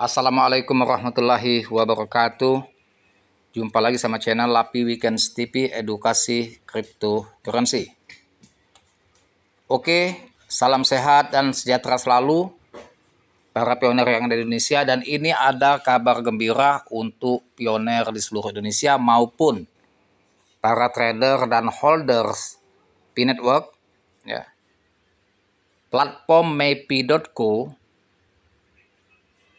Assalamualaikum warahmatullahi wabarakatuh. Jumpa lagi sama channel Lapi Weekends TV Edukasi Cryptocurrency. Oke, salam sehat dan sejahtera selalu para pioner yang ada di Indonesia. Dan ini ada kabar gembira untuk pioner di seluruh Indonesia maupun para trader dan holders P-Network. Ya. Platform Maypi.co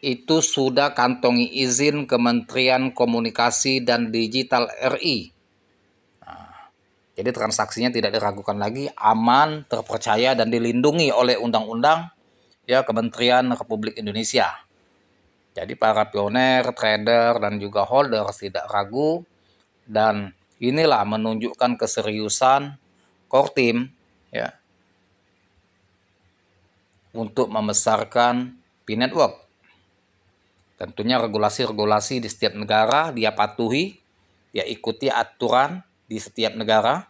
itu sudah kantongi izin Kementerian Komunikasi dan Digital RI. Jadi transaksinya tidak diragukan lagi, aman, terpercaya, dan dilindungi oleh undang-undang ya Kementerian Republik Indonesia. Jadi para pioner, trader, dan juga holder tidak ragu, dan inilah menunjukkan keseriusan core team ya untuk membesarkan P-Network. Tentunya regulasi-regulasi di setiap negara dia patuhi, dia ikuti aturan di setiap negara,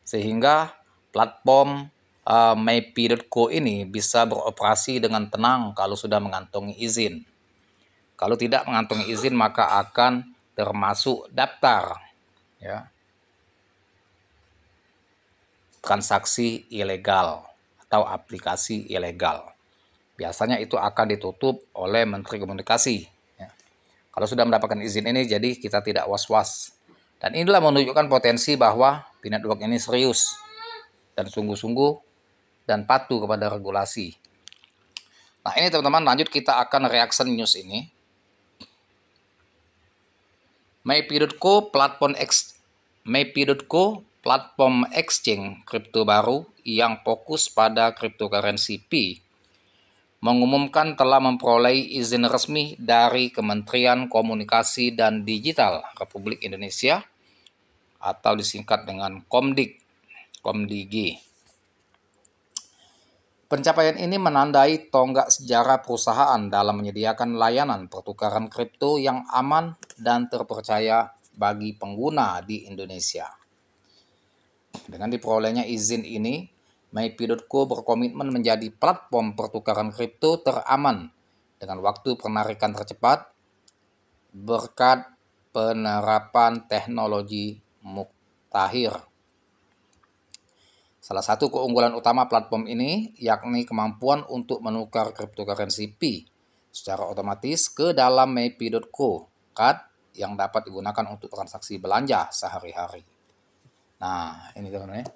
sehingga platform Maypi.co ini bisa beroperasi dengan tenang kalau sudah mengantongi izin. Kalau tidak mengantongi izin maka akan termasuk daftar ya, transaksi ilegal atau aplikasi ilegal. Biasanya itu akan ditutup oleh Menteri Komunikasi. Ya. Kalau sudah mendapatkan izin ini, jadi kita tidak was-was. Dan inilah menunjukkan potensi bahwa P-Network ini serius dan sungguh-sungguh dan patuh kepada regulasi. Nah ini teman-teman, lanjut kita akan reaction news ini. Maypi.co platform exchange kripto baru yang fokus pada cryptocurrency P mengumumkan telah memperoleh izin resmi dari Kementerian Komunikasi dan Digital Republik Indonesia atau disingkat dengan Komdigi. Pencapaian ini menandai tonggak sejarah perusahaan dalam menyediakan layanan pertukaran kripto yang aman dan terpercaya bagi pengguna di Indonesia. Dengan diperolehnya izin ini, Maypi.co berkomitmen menjadi platform pertukaran kripto teraman dengan waktu penarikan tercepat berkat penerapan teknologi mutakhir. Salah satu keunggulan utama platform ini yakni kemampuan untuk menukar cryptocurrency P secara otomatis ke dalam Maypi.co card yang dapat digunakan untuk transaksi belanja sehari-hari. Nah, ini teman-teman.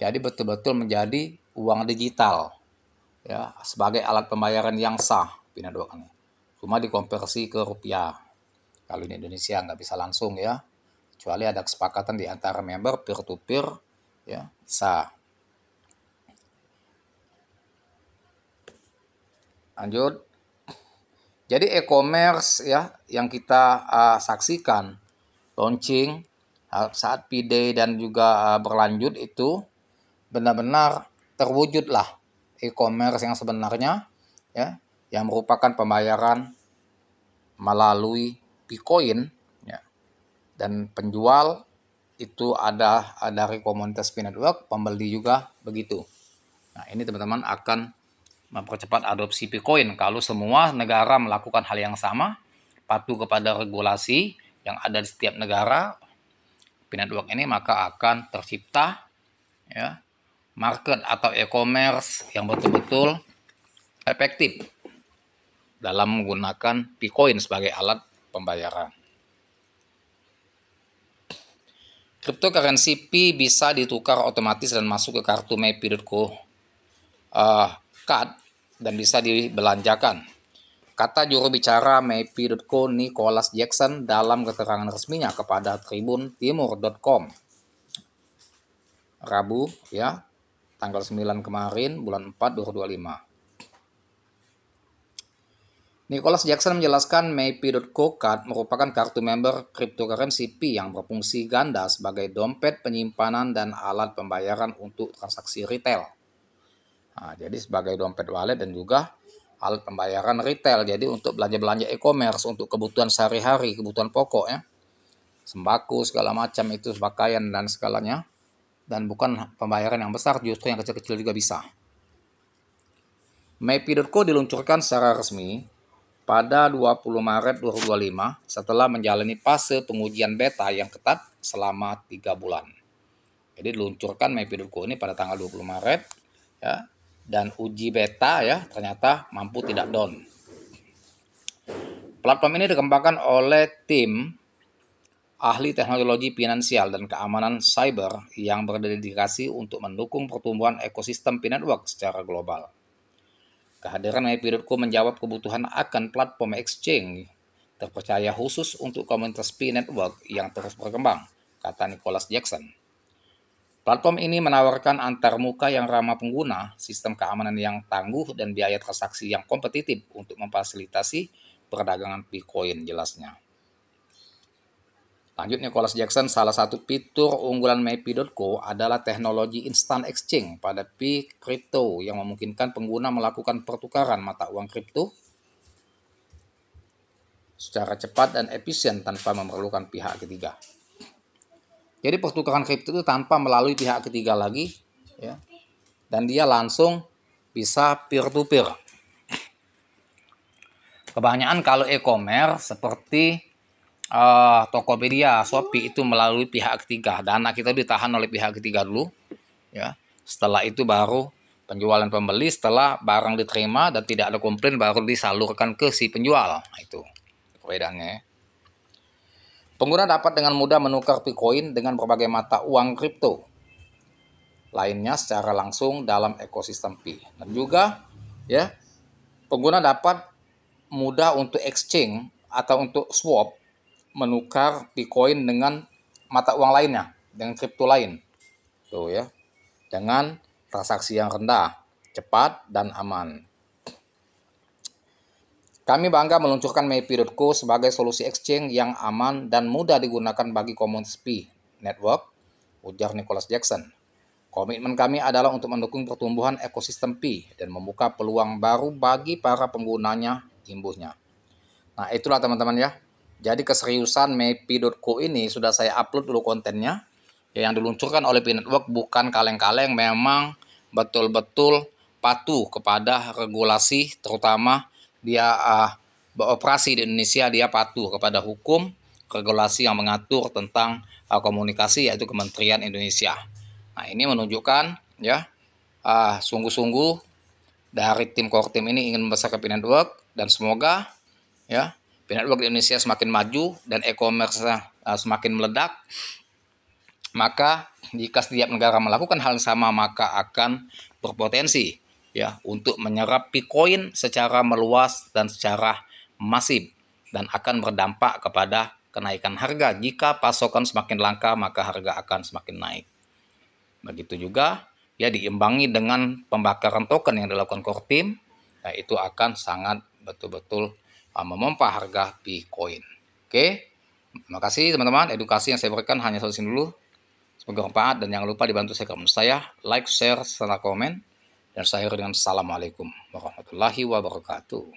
Jadi betul-betul menjadi uang digital ya sebagai alat pembayaran yang sah P-Network ini. Cuma dikonversi ke rupiah. Kalau di Indonesia nggak bisa langsung ya, kecuali ada kesepakatan di antara member peer to peer ya sah. Lanjut. Jadi e-commerce ya yang kita saksikan launching saat P-Day dan juga berlanjut itu benar-benar terwujudlah e-commerce yang sebenarnya ya yang merupakan pembayaran melalui Bitcoin ya. Dan penjual itu ada dari komunitas P-Network, pembeli juga begitu. Nah, ini teman-teman akan mempercepat adopsi Bitcoin kalau semua negara melakukan hal yang sama, patuh kepada regulasi yang ada di setiap negara P-Network ini, maka akan tercipta ya market atau e-commerce yang betul-betul efektif dalam menggunakan Bitcoin sebagai alat pembayaran. Cryptocurrency P bisa ditukar otomatis dan masuk ke kartu Maypi.co card dan bisa dibelanjakan. Kata juru bicara Maypi.co Nicholas Jackson dalam keterangan resminya kepada tribuntimur.com Rabu ya, tanggal 9 kemarin bulan 4 2025. Nicholas Jackson menjelaskan Maypi.co Card merupakan kartu member cryptocurrency P yang berfungsi ganda sebagai dompet penyimpanan dan alat pembayaran untuk transaksi retail. Nah, jadi sebagai dompet wallet dan juga alat pembayaran retail. Jadi untuk belanja-belanja e-commerce, untuk kebutuhan sehari-hari, kebutuhan pokok ya. Sembako segala macam itu, pakaian dan segalanya. Dan bukan pembayaran yang besar, justru yang kecil-kecil juga bisa. Maypi.co diluncurkan secara resmi pada 20 Maret 2025 setelah menjalani fase pengujian beta yang ketat selama 3 bulan. Jadi diluncurkan MyPDotCo ini pada tanggal 20 Maret ya, dan uji beta ya ternyata mampu tidak down. Platform ini dikembangkan oleh tim ahli teknologi finansial dan keamanan cyber yang berdedikasi untuk mendukung pertumbuhan ekosistem P-Network secara global. Kehadiran MyPDotCo menjawab kebutuhan akan platform exchange terpercaya khusus untuk komunitas P-Network yang terus berkembang, kata Nicholas Jackson. Platform ini menawarkan antarmuka yang ramah pengguna, sistem keamanan yang tangguh, dan biaya transaksi yang kompetitif untuk memfasilitasi perdagangan Bitcoin, jelasnya. Lanjut, Nicholas Jackson, salah satu fitur unggulan MyPDotCo adalah teknologi instant exchange pada P-Crypto yang memungkinkan pengguna melakukan pertukaran mata uang kripto secara cepat dan efisien tanpa memerlukan pihak ketiga. Jadi pertukaran kripto itu tanpa melalui pihak ketiga lagi, ya, dan dia langsung bisa peer-to-peer. Kebanyakan kalau e-commerce seperti Tokopedia, Shopee itu melalui pihak ketiga. Dana kita ditahan oleh pihak ketiga dulu, ya. Setelah itu baru penjual dan pembeli, setelah barang diterima dan tidak ada komplain baru disalurkan ke si penjual. Nah, itu perbedaannya. Pengguna dapat dengan mudah menukar Bitcoin dengan berbagai mata uang kripto lainnya secara langsung dalam ekosistem P. Dan juga ya, pengguna dapat mudah untuk exchange atau untuk swap, menukar Bitcoin dengan mata uang lainnya, dengan kripto lain. Tuh ya. Dengan transaksi yang rendah, cepat, dan aman. Kami bangga meluncurkan MyPDotCo sebagai solusi exchange yang aman dan mudah digunakan bagi komunitas P Network, ujar Nicholas Jackson. Komitmen kami adalah untuk mendukung pertumbuhan ekosistem P dan membuka peluang baru bagi para penggunanya, imbuhnya. Nah, itulah teman-teman ya. Jadi keseriusan MyPDotCo ini sudah saya upload dulu kontennya. Yang diluncurkan oleh P-Network bukan kaleng-kaleng, memang betul-betul patuh kepada regulasi, terutama dia beroperasi di Indonesia, dia patuh kepada hukum, regulasi yang mengatur tentang komunikasi, yaitu Kementerian Indonesia. Nah, ini menunjukkan ya sungguh-sungguh dari tim core team ini ingin membesarkan P-Network, dan semoga ya P-Network di Indonesia semakin maju dan e-commerce semakin meledak. Maka jika setiap negara melakukan hal yang sama, maka akan berpotensi ya untuk menyerap Bitcoin secara meluas dan secara masif, dan akan berdampak kepada kenaikan harga. Jika pasokan semakin langka, maka harga akan semakin naik. Begitu juga ya diimbangi dengan pembakaran token yang dilakukan core team, ya, itu akan sangat betul-betul memompa harga Bitcoin. Oke, terima kasih teman-teman. Edukasi yang saya berikan hanya sampai sini dulu. Semoga bermanfaat, dan jangan lupa dibantu saya, like, share, serta komen. Dan saya akhiri dengan Assalamualaikum warahmatullahi wabarakatuh.